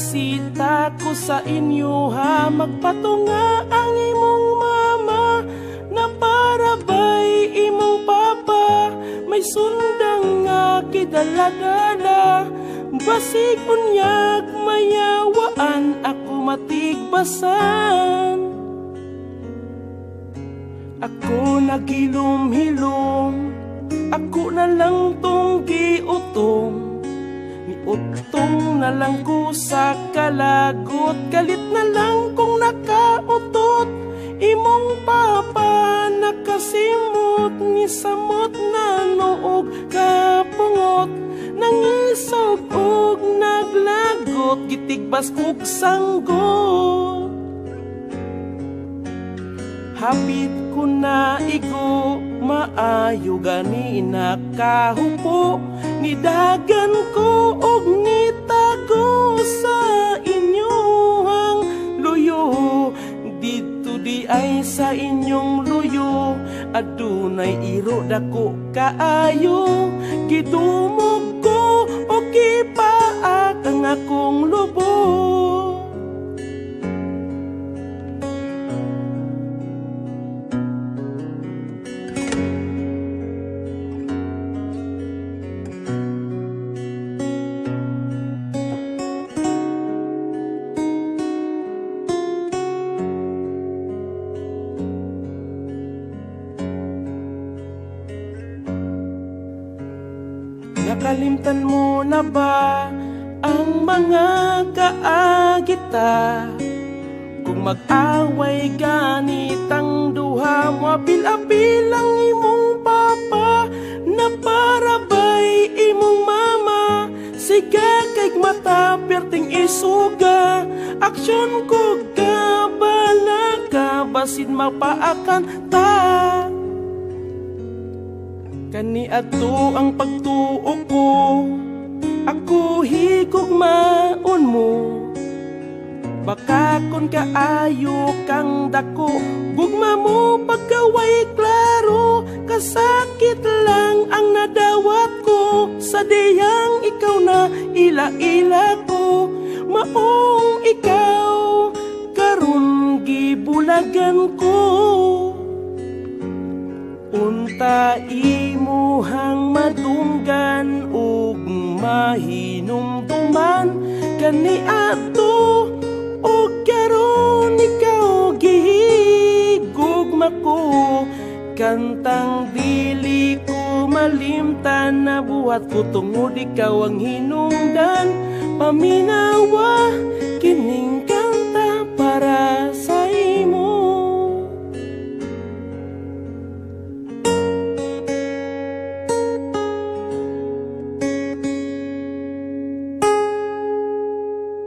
bisita ko sa inyo ha. Magpatunga ang imong mama na para ba'y imong papa. May sundang nga kidala-dala, basig unyag mayawaan ako matigbasan. Ako naghilom-hilom, ako na lang tong giutong. Niutong na lang ko sa kalagot, galit na lang kung nakautot. Imong papa nakasimot, ni samot na noog kapungot. Nangisog og naglagot, gitigbas og sanggot. Hapit ko na igo, maayo gani nakahupo. Nidagan ko og nitago sa inyong luyo. Dito di ay sa inyong luyo, adunay iro dako kaayo. Gidumog ko o kipaak ang akong lubog. Nakalimtan mo na ba ang mga kaagita? Kung mag-away ganitang duha mo, apil-apil ang imong papa na para ba'y imong mama. Sige kay mata perting isuga, aksyon ko kabala ka, basin mapaakan ta. Kani ato ang pagtuo ko, ako higugmaon mo. Baka kon kaayo kang dako, gugma mo pagkaway klaro. Kasakit lang ang nadawat ko, sa diyang ikaw na ila-ila ko. Maong ikaw karon gibulagan ko. Unta imuhang madunggan ug mahinumduman, kani ato ug karon ikaw gihigugma ko. Kantang dili ko malimtan, na buhat ko tungod ikaw ang hinungdan. Pamina